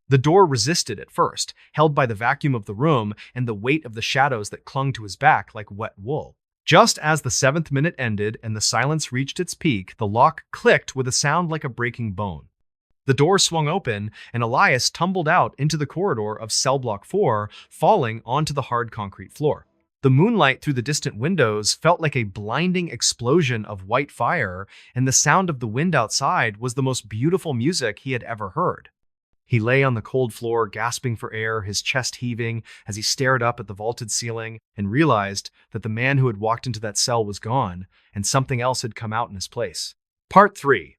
The door resisted at first, held by the vacuum of the room and the weight of the shadows that clung to his back like wet wool. Just as the 7th minute ended and the silence reached its peak, the lock clicked with a sound like a breaking bone. The door swung open, and Elias tumbled out into the corridor of cell block 4, falling onto the hard concrete floor. The moonlight through the distant windows felt like a blinding explosion of white fire, and the sound of the wind outside was the most beautiful music he had ever heard. He lay on the cold floor, gasping for air, his chest heaving as he stared up at the vaulted ceiling and realized that the man who had walked into that cell was gone, and something else had come out in his place. Part 3.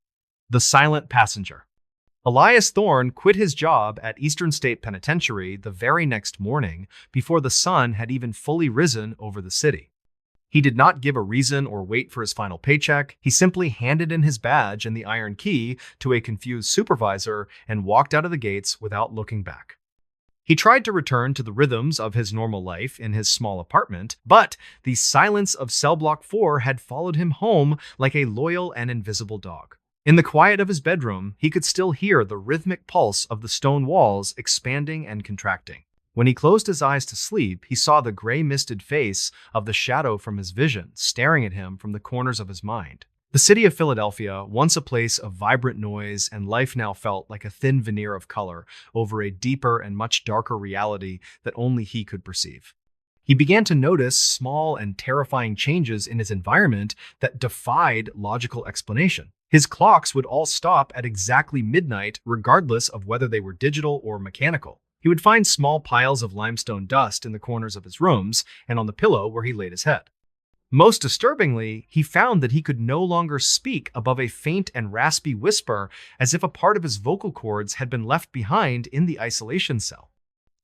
The Silent Passenger. Elias Thorne quit his job at Eastern State Penitentiary the very next morning before the sun had even fully risen over the city. He did not give a reason or wait for his final paycheck. He simply handed in his badge and the iron key to a confused supervisor and walked out of the gates without looking back. He tried to return to the rhythms of his normal life in his small apartment, but the silence of cell block 4 had followed him home like a loyal and invisible dog. In the quiet of his bedroom, he could still hear the rhythmic pulse of the stone walls expanding and contracting. When he closed his eyes to sleep, he saw the gray misted face of the shadow from his vision staring at him from the corners of his mind. The city of Philadelphia, once a place of vibrant noise and life, now felt like a thin veneer of color over a deeper and much darker reality that only he could perceive. He began to notice small and terrifying changes in his environment that defied logical explanation. His clocks would all stop at exactly midnight, regardless of whether they were digital or mechanical. He would find small piles of limestone dust in the corners of his rooms and on the pillow where he laid his head. Most disturbingly, he found that he could no longer speak above a faint and raspy whisper, as if a part of his vocal cords had been left behind in the isolation cell.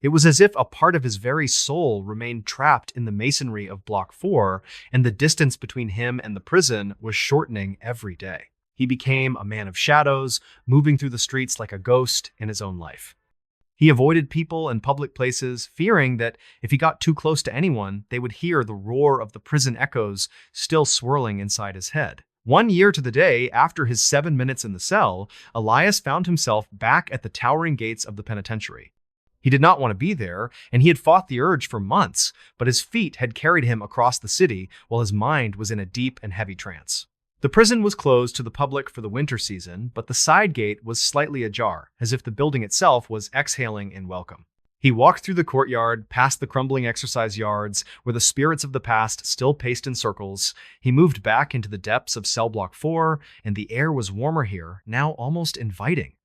It was as if a part of his very soul remained trapped in the masonry of Block 4, and the distance between him and the prison was shortening every day. He became a man of shadows, moving through the streets like a ghost in his own life. He avoided people and public places, fearing that if he got too close to anyone, they would hear the roar of the prison echoes still swirling inside his head. 1 year to the day after his 7 minutes in the cell, Elias found himself back at the towering gates of the penitentiary. He did not want to be there, and he had fought the urge for months, but his feet had carried him across the city while his mind was in a deep and heavy trance. The prison was closed to the public for the winter season, but the side gate was slightly ajar, as if the building itself was exhaling in welcome. He walked through the courtyard, past the crumbling exercise yards, where the spirits of the past still paced in circles. He moved back into the depths of cell block 4, and the air was warmer here, now almost inviting.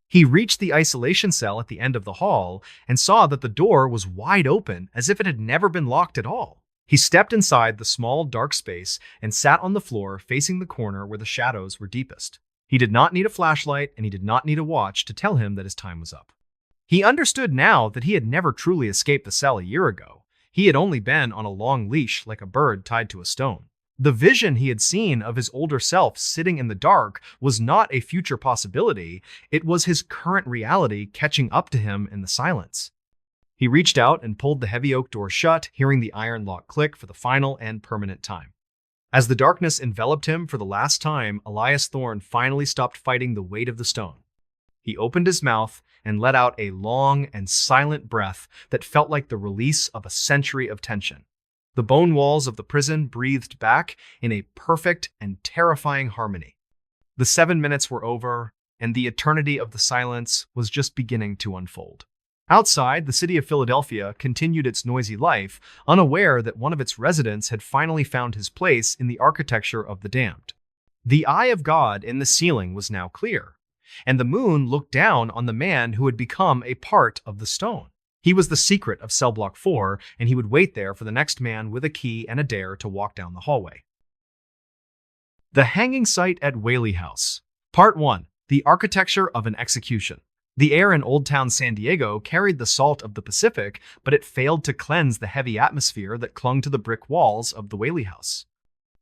He reached the isolation cell at the end of the hall and saw that the door was wide open, as if it had never been locked at all. He stepped inside the small, dark space and sat on the floor facing the corner where the shadows were deepest. He did not need a flashlight, and he did not need a watch to tell him that his time was up. He understood now that he had never truly escaped the cell a year ago. He had only been on a long leash like a bird tied to a stone. The vision he had seen of his older self sitting in the dark was not a future possibility. It was his current reality catching up to him in the silence. He reached out and pulled the heavy oak door shut, hearing the iron lock click for the final and permanent time. As the darkness enveloped him for the last time, Elias Thorne finally stopped fighting the weight of the stone. He opened his mouth and let out a long and silent breath that felt like the release of a century of tension. The bone walls of the prison breathed back in a perfect and terrifying harmony. The 7 minutes were over, and the eternity of the silence was just beginning to unfold. Outside, the city of Philadelphia continued its noisy life, unaware that one of its residents had finally found his place in the architecture of the damned. The eye of God in the ceiling was now clear, and the moon looked down on the man who had become a part of the stone. He was the secret of cell block 4, and he would wait there for the next man with a key and a dare to walk down the hallway. The hanging site at Whaley House. Part 1. The architecture of an execution. The air in Old Town San Diego carried the salt of the Pacific, but it failed to cleanse the heavy atmosphere that clung to the brick walls of the Whaley House.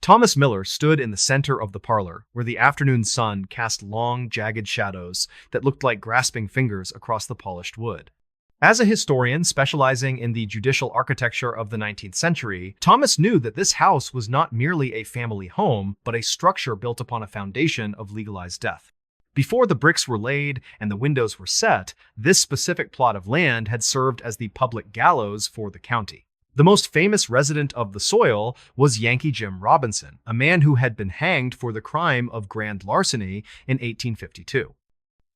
Thomas Miller stood in the center of the parlor, where the afternoon sun cast long, jagged shadows that looked like grasping fingers across the polished wood. As a historian specializing in the judicial architecture of the 19th century, Thomas knew that this house was not merely a family home, but a structure built upon a foundation of legalized death. Before the bricks were laid and the windows were set, this specific plot of land had served as the public gallows for the county. The most famous resident of the soil was Yankee Jim Robinson, a man who had been hanged for the crime of grand larceny in 1852.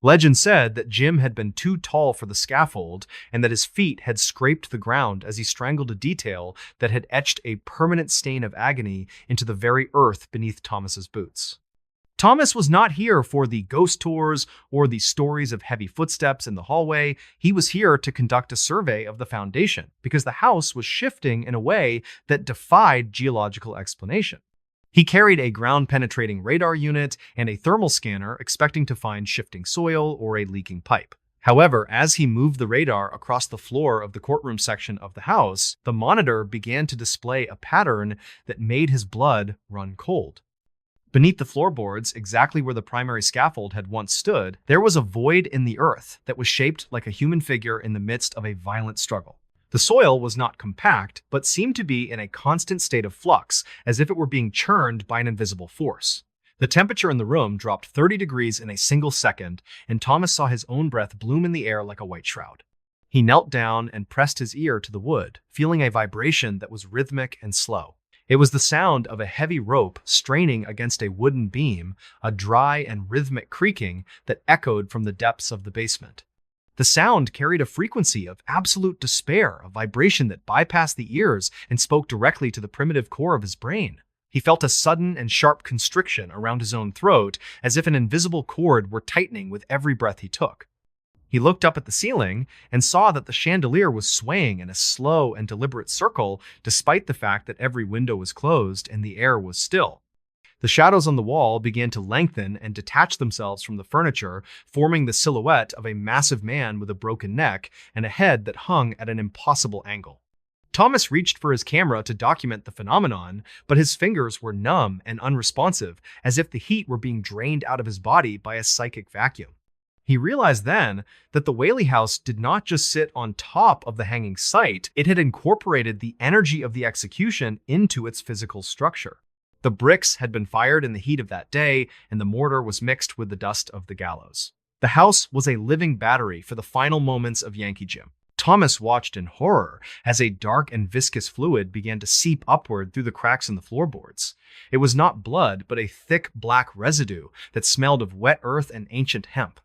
Legend said that Jim had been too tall for the scaffold and that his feet had scraped the ground as he strangled a detail that had etched a permanent stain of agony into the very earth beneath Thomas's boots. Thomas was not here for the ghost tours or the stories of heavy footsteps in the hallway. He was here to conduct a survey of the foundation because the house was shifting in a way that defied geological explanation. He carried a ground-penetrating radar unit and a thermal scanner, expecting to find shifting soil or a leaking pipe. However, as he moved the radar across the floor of the courtroom section of the house, the monitor began to display a pattern that made his blood run cold. Beneath the floorboards, exactly where the primary scaffold had once stood, there was a void in the earth that was shaped like a human figure in the midst of a violent struggle. The soil was not compact, but seemed to be in a constant state of flux, as if it were being churned by an invisible force. The temperature in the room dropped 30 degrees in a single second, and Thomas saw his own breath bloom in the air like a white shroud. He knelt down and pressed his ear to the wood, feeling a vibration that was rhythmic and slow. It was the sound of a heavy rope straining against a wooden beam, a dry and rhythmic creaking that echoed from the depths of the basement. The sound carried a frequency of absolute despair, a vibration that bypassed the ears and spoke directly to the primitive core of his brain. He felt a sudden and sharp constriction around his own throat, as if an invisible cord were tightening with every breath he took. He looked up at the ceiling and saw that the chandelier was swaying in a slow and deliberate circle, despite the fact that every window was closed and the air was still. The shadows on the wall began to lengthen and detach themselves from the furniture, forming the silhouette of a massive man with a broken neck and a head that hung at an impossible angle. Thomas reached for his camera to document the phenomenon, but his fingers were numb and unresponsive, as if the heat were being drained out of his body by a psychic vacuum. He realized then that the Whaley house did not just sit on top of the hanging site, it had incorporated the energy of the execution into its physical structure. The bricks had been fired in the heat of that day, and the mortar was mixed with the dust of the gallows. The house was a living battery for the final moments of Yankee Jim. Thomas watched in horror as a dark and viscous fluid began to seep upward through the cracks in the floorboards. It was not blood, but a thick black residue that smelled of wet earth and ancient hemp.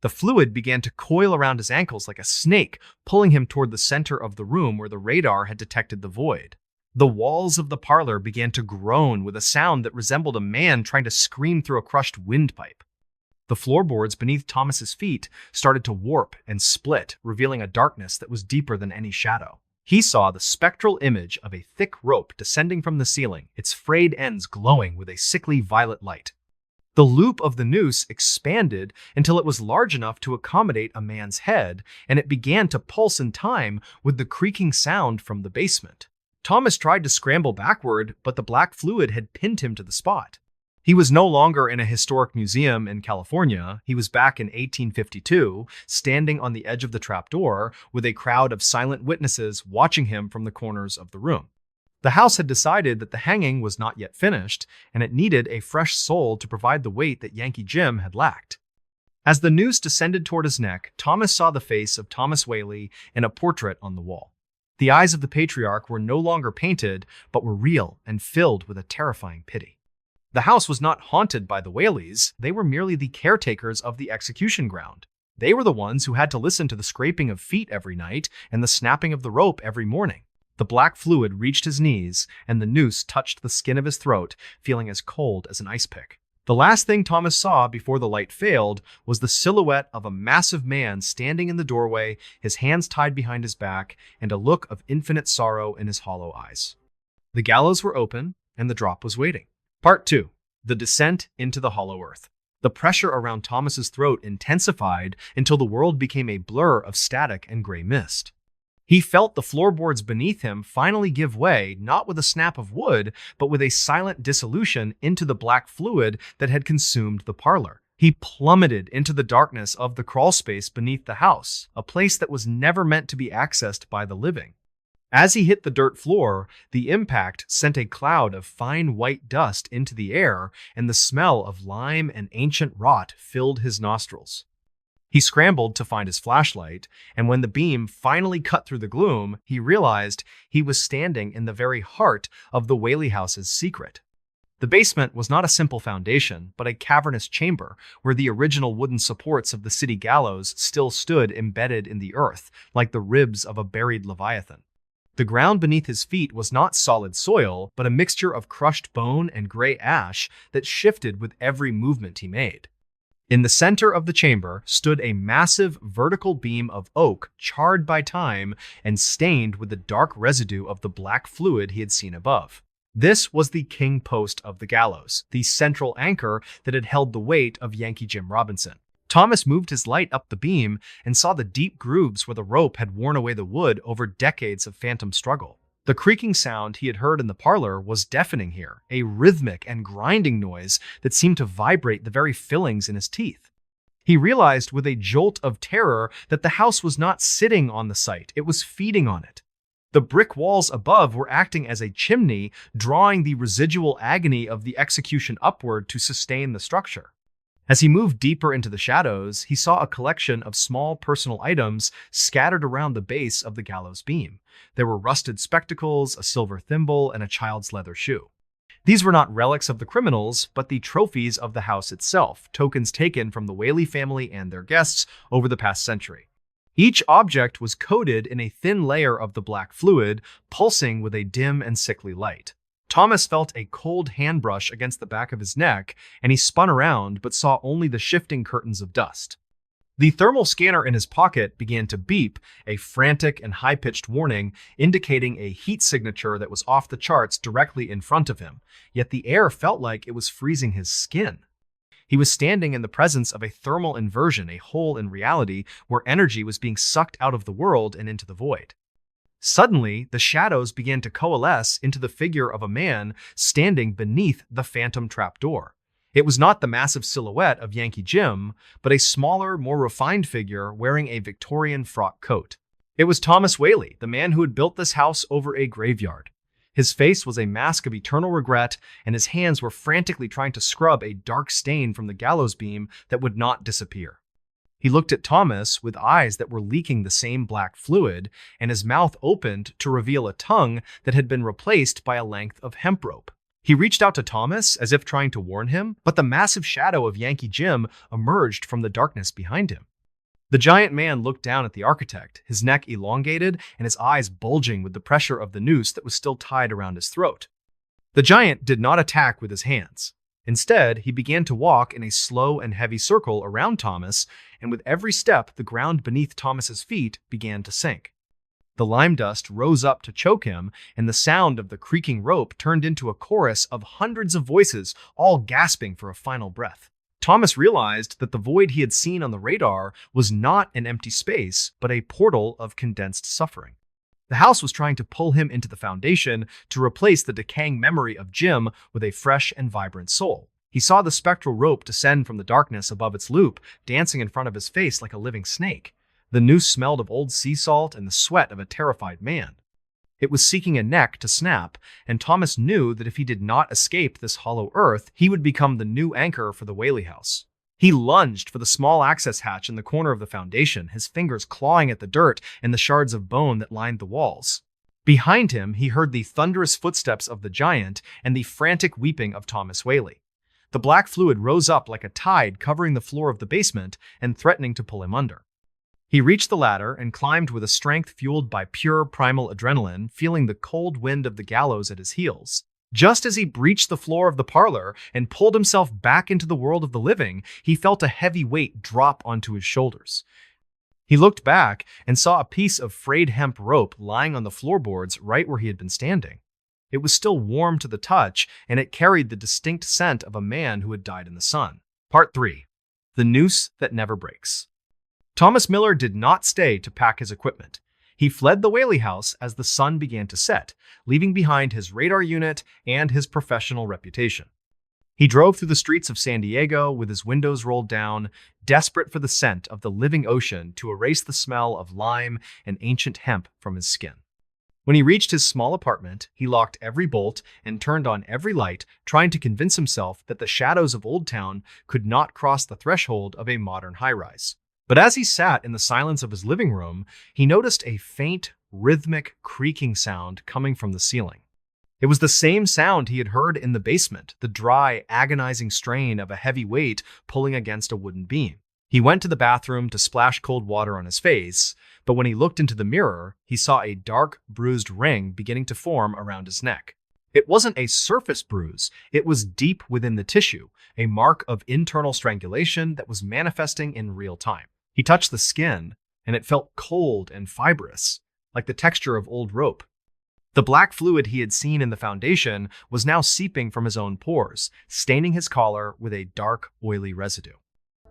The fluid began to coil around his ankles like a snake, pulling him toward the center of the room where the radar had detected the void. The walls of the parlor began to groan with a sound that resembled a man trying to scream through a crushed windpipe. The floorboards beneath Thomas's feet started to warp and split, revealing a darkness that was deeper than any shadow. He saw the spectral image of a thick rope descending from the ceiling, its frayed ends glowing with a sickly violet light. The loop of the noose expanded until it was large enough to accommodate a man's head, and it began to pulse in time with the creaking sound from the basement. Thomas tried to scramble backward, but the black fluid had pinned him to the spot. He was no longer in a historic museum in California. He was back in 1852, standing on the edge of the trapdoor with a crowd of silent witnesses watching him from the corners of the room. The house had decided that the hanging was not yet finished, and it needed a fresh soul to provide the weight that Yankee Jim had lacked. As the noose descended toward his neck, Thomas saw the face of Thomas Whaley in a portrait on the wall. The eyes of the patriarch were no longer painted, but were real and filled with a terrifying pity. The house was not haunted by the Whaleys, they were merely the caretakers of the execution ground. They were the ones who had to listen to the scraping of feet every night and the snapping of the rope every morning. The black fluid reached his knees, and the noose touched the skin of his throat, feeling as cold as an ice pick. The last thing Thomas saw before the light failed was the silhouette of a massive man standing in the doorway, his hands tied behind his back, and a look of infinite sorrow in his hollow eyes. The gallows were open, and the drop was waiting. Part 2. The Descent into the Hollow Earth. The pressure around Thomas's throat intensified until the world became a blur of static and gray mist. He felt the floorboards beneath him finally give way, not with a snap of wood, but with a silent dissolution into the black fluid that had consumed the parlor. He plummeted into the darkness of the crawl space beneath the house, a place that was never meant to be accessed by the living. As he hit the dirt floor, the impact sent a cloud of fine white dust into the air, and the smell of lime and ancient rot filled his nostrils. He scrambled to find his flashlight, and when the beam finally cut through the gloom, he realized he was standing in the very heart of the Whaley house's secret. The basement was not a simple foundation, but a cavernous chamber where the original wooden supports of the city gallows still stood embedded in the earth, like the ribs of a buried leviathan. The ground beneath his feet was not solid soil, but a mixture of crushed bone and gray ash that shifted with every movement he made. In the center of the chamber stood a massive vertical beam of oak charred by time and stained with the dark residue of the black fluid he had seen above. This was the king post of the gallows, the central anchor that had held the weight of Yankee Jim Robinson. Thomas moved his light up the beam and saw the deep grooves where the rope had worn away the wood over decades of phantom struggle. The creaking sound he had heard in the parlor was deafening here, a rhythmic and grinding noise that seemed to vibrate the very fillings in his teeth. He realized with a jolt of terror that the house was not sitting on the site, it was feeding on it. The brick walls above were acting as a chimney, drawing the residual agony of the execution upward to sustain the structure. As he moved deeper into the shadows, he saw a collection of small personal items scattered around the base of the gallows beam. There were rusted spectacles, a silver thimble, and a child's leather shoe. These were not relics of the criminals, but the trophies of the house itself, tokens taken from the Whaley family and their guests over the past century. Each object was coated in a thin layer of the black fluid, pulsing with a dim and sickly light. Thomas felt a cold hand brush against the back of his neck, and he spun around but saw only the shifting curtains of dust. The thermal scanner in his pocket began to beep, a frantic and high-pitched warning indicating a heat signature that was off the charts directly in front of him, yet the air felt like it was freezing his skin. He was standing in the presence of a thermal inversion, a hole in reality where energy was being sucked out of the world and into the void. Suddenly, the shadows began to coalesce into the figure of a man standing beneath the phantom trapdoor. It was not the massive silhouette of Yankee Jim, but a smaller, more refined figure wearing a Victorian frock coat. It was Thomas Whaley, the man who had built this house over a graveyard. His face was a mask of eternal regret, and his hands were frantically trying to scrub a dark stain from the gallows beam that would not disappear. He looked at Thomas with eyes that were leaking the same black fluid, and his mouth opened to reveal a tongue that had been replaced by a length of hemp rope. He reached out to Thomas as if trying to warn him, but the massive shadow of Yankee Jim emerged from the darkness behind him. The giant man looked down at the architect, his neck elongated and his eyes bulging with the pressure of the noose that was still tied around his throat. The giant did not attack with his hands. Instead, he began to walk in a slow and heavy circle around Thomas, and with every step, the ground beneath Thomas's feet began to sink. The lime dust rose up to choke him, and the sound of the creaking rope turned into a chorus of hundreds of voices, all gasping for a final breath. Thomas realized that the void he had seen on the radar was not an empty space, but a portal of condensed suffering. The house was trying to pull him into the foundation to replace the decaying memory of Jim with a fresh and vibrant soul. He saw the spectral rope descend from the darkness above its loop, dancing in front of his face like a living snake. The noose smelled of old sea salt and the sweat of a terrified man. It was seeking a neck to snap, and Thomas knew that if he did not escape this hollow earth, he would become the new anchor for the Whaley house. He lunged for the small access hatch in the corner of the foundation, his fingers clawing at the dirt and the shards of bone that lined the walls. Behind him, he heard the thunderous footsteps of the giant and the frantic weeping of Thomas Whaley. The black fluid rose up like a tide, covering the floor of the basement and threatening to pull him under. He reached the ladder and climbed with a strength fueled by pure primal adrenaline, feeling the cold wind of the gallows at his heels. Just as he breached the floor of the parlor and pulled himself back into the world of the living, he felt a heavy weight drop onto his shoulders. He looked back and saw a piece of frayed hemp rope lying on the floorboards right where he had been standing. It was still warm to the touch, and it carried the distinct scent of a man who had died in the sun. Part 3. The Noose That Never Breaks. Thomas Miller did not stay to pack his equipment. He fled the Whaley house as the sun began to set, leaving behind his radar unit and his professional reputation. He drove through the streets of San Diego with his windows rolled down, desperate for the scent of the living ocean to erase the smell of lime and ancient hemp from his skin. When he reached his small apartment, he locked every bolt and turned on every light, trying to convince himself that the shadows of Old Town could not cross the threshold of a modern high-rise. But as he sat in the silence of his living room, he noticed a faint, rhythmic creaking sound coming from the ceiling. It was the same sound he had heard in the basement, the dry, agonizing strain of a heavy weight pulling against a wooden beam. He went to the bathroom to splash cold water on his face, but when he looked into the mirror, he saw a dark, bruised ring beginning to form around his neck. It wasn't a surface bruise, it was deep within the tissue, a mark of internal strangulation that was manifesting in real time. He touched the skin, and it felt cold and fibrous, like the texture of old rope. The black fluid he had seen in the foundation was now seeping from his own pores, staining his collar with a dark, oily residue.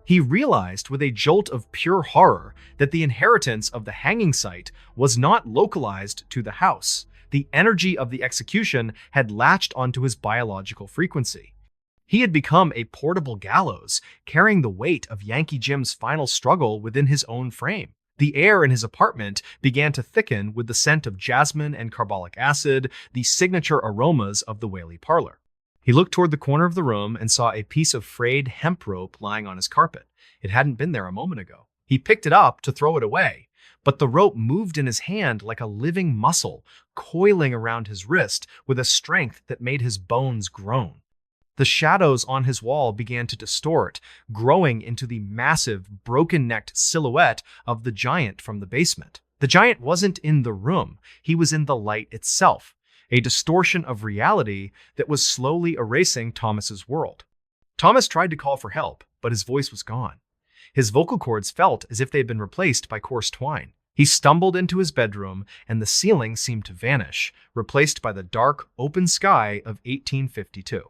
He realized with a jolt of pure horror that the inheritance of the hanging site was not localized to the house. The energy of the execution had latched onto his biological frequency. He had become a portable gallows, carrying the weight of Yankee Jim's final struggle within his own frame. The air in his apartment began to thicken with the scent of jasmine and carbolic acid, the signature aromas of the Whaley parlor. He looked toward the corner of the room and saw a piece of frayed hemp rope lying on his carpet. It hadn't been there a moment ago. He picked it up to throw it away, but the rope moved in his hand like a living muscle, coiling around his wrist with a strength that made his bones groan. The shadows on his wall began to distort, growing into the massive, broken-necked silhouette of the giant from the basement. The giant wasn't in the room, he was in the light itself, a distortion of reality that was slowly erasing Thomas's world. Thomas tried to call for help, but his voice was gone. His vocal cords felt as if they had been replaced by coarse twine. He stumbled into his bedroom, and the ceiling seemed to vanish, replaced by the dark, open sky of 1852.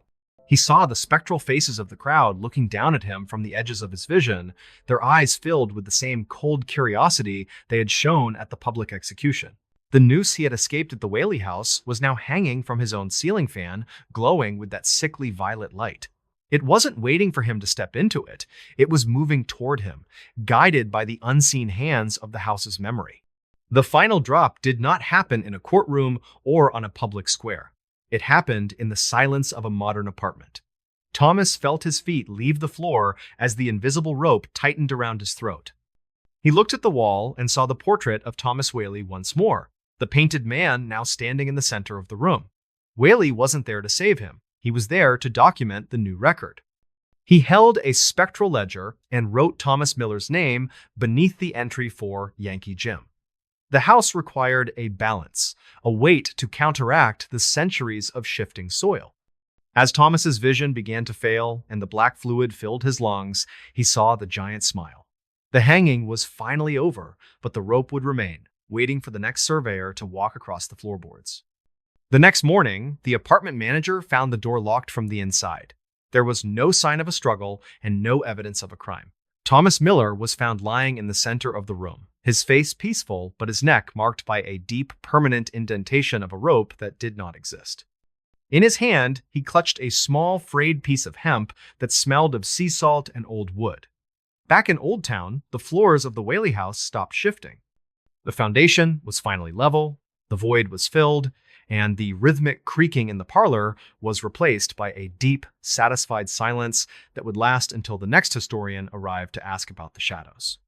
He saw the spectral faces of the crowd looking down at him from the edges of his vision, their eyes filled with the same cold curiosity they had shown at the public execution. The noose he had escaped at the Whaley house was now hanging from his own ceiling fan, glowing with that sickly violet light. It wasn't waiting for him to step into it. It was moving toward him, guided by the unseen hands of the house's memory. The final drop did not happen in a courtroom or on a public square. It happened in the silence of a modern apartment. Thomas felt his feet leave the floor as the invisible rope tightened around his throat. He looked at the wall and saw the portrait of Thomas Whaley once more, the painted man now standing in the center of the room. Whaley wasn't there to save him. He was there to document the new record. He held a spectral ledger and wrote Thomas Miller's name beneath the entry for Yankee Jim. The house required a balance, a weight to counteract the centuries of shifting soil. As Thomas's vision began to fail and the black fluid filled his lungs, he saw the giant smile. The hanging was finally over, but the rope would remain, waiting for the next surveyor to walk across the floorboards. The next morning, the apartment manager found the door locked from the inside. There was no sign of a struggle and no evidence of a crime. Thomas Miller was found lying in the center of the room, his face peaceful, but his neck marked by a deep, permanent indentation of a rope that did not exist. In his hand, he clutched a small, frayed piece of hemp that smelled of sea salt and old wood. Back in Old Town, the floors of the Whaley house stopped shifting. The foundation was finally level, the void was filled, and the rhythmic creaking in the parlor was replaced by a deep, satisfied silence that would last until the next historian arrived to ask about the shadows.